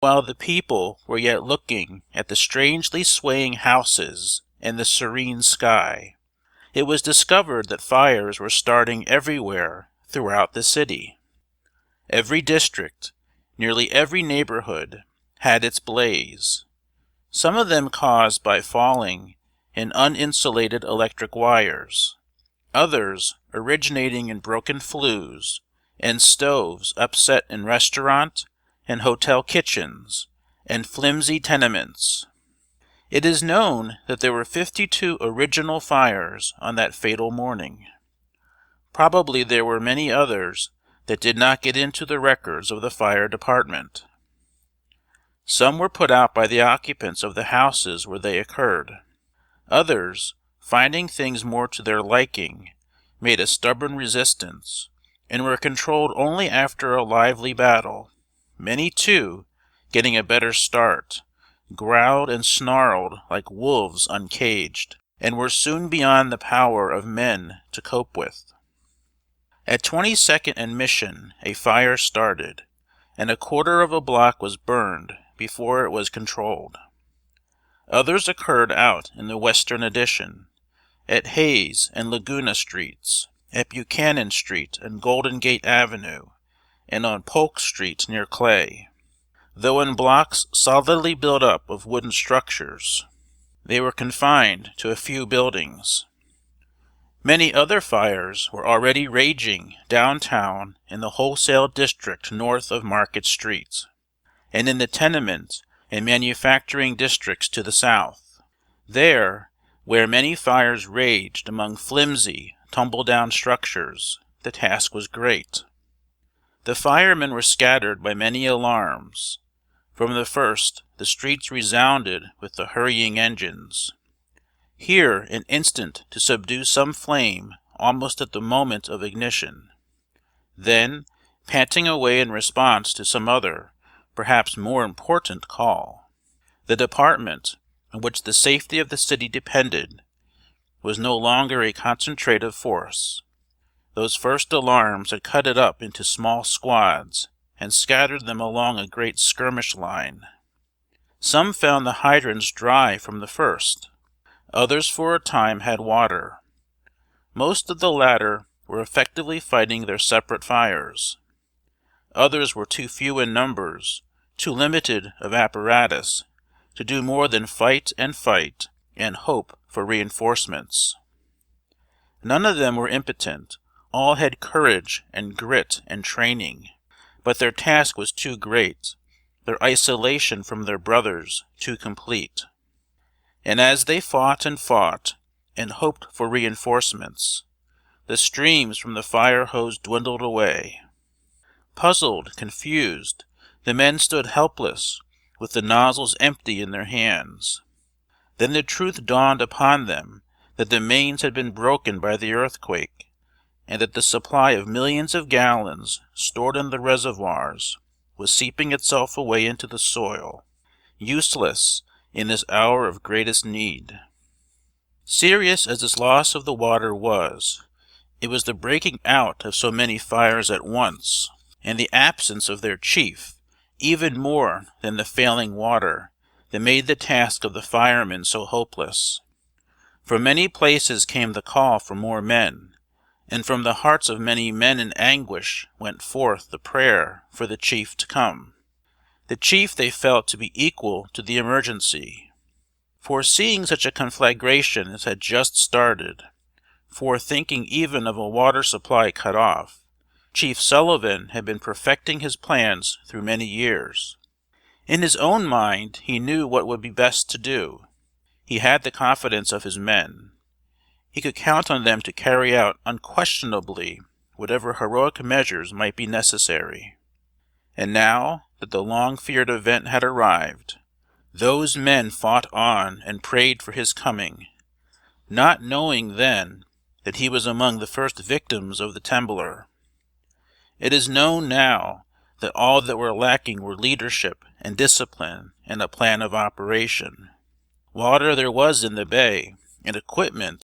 While the people were yet looking at the strangely swaying houses and the serene sky, it was discovered that fires were starting everywhere throughout the city. Every district, nearly every neighborhood, had its blaze, some of them caused by falling in uninsulated electric wires, others originating in broken flues and stoves upset in restaurant and hotel kitchens and flimsy tenements. It is known that there were 52 original fires on that fatal morning. Probably there were many others that did not get into the records of the fire department. Some were put out by the occupants of the houses where they occurred. Others, finding things more to their liking, made a stubborn resistance, and were controlled only after a lively battle. Many, too, getting a better start, growled and snarled like wolves uncaged, and were soon beyond the power of men to cope with. At 22nd and Mission a fire started, and a quarter of a block was burned before it was controlled. Others occurred out in the Western Addition, at Hayes and Laguna Streets, at Buchanan Street and Golden Gate Avenue, and on Polk Street near Clay. Though in blocks solidly built up of wooden structures, they were confined to a few buildings. Many other fires were already raging downtown in the wholesale district north of Market Street, and in the tenement and manufacturing districts to the south. There, where many fires raged among flimsy, tumble-down structures, the task was great. The firemen were scattered by many alarms. From the first, the streets resounded with the hurrying engines. Here an instant to subdue some flame almost at the moment of ignition. Then, panting away in response to some other, perhaps more important call. The department, on which the safety of the city depended, was no longer a concentrative force. Those first alarms had cut it up into small squads and scattered them along a great skirmish line. Some found the hydrants dry from the first. Others for a time had water. Most of the latter were effectively fighting their separate fires. Others were too few in numbers, too limited of apparatus, to do more than fight and hope for reinforcements. None of them were impotent. All had courage and grit and training, but their task was too great, their isolation from their brothers too complete. And as they fought and hoped for reinforcements, the streams from the fire hose dwindled away. Puzzled, confused, the men stood helpless, with the nozzles empty in their hands. Then the truth dawned upon them that the mains had been broken by the earthquake, and that the supply of millions of gallons stored in the reservoirs was seeping itself away into the soil, useless in this hour of greatest need. Serious as this loss of the water was, it was the breaking out of so many fires at once, and the absence of their chief, even more than the failing water, that made the task of the firemen so hopeless. From many places came the call for more men, and from the hearts of many men in anguish went forth the prayer for the chief to come. The chief they felt to be equal to the emergency. Foreseeing such a conflagration as had just started, forethinking even of a water supply cut off, Chief Sullivan had been perfecting his plans through many years. In his own mind he knew what would be best to do. He had the confidence of his men. He could count on them to carry out unquestionably whatever heroic measures might be necessary. And now that the long-feared event had arrived, those men fought on and prayed for his coming, not knowing then that he was among the first victims of the temblor. It is known now that all that were lacking were leadership and discipline and a plan of operation. Water there was in the bay, and equipment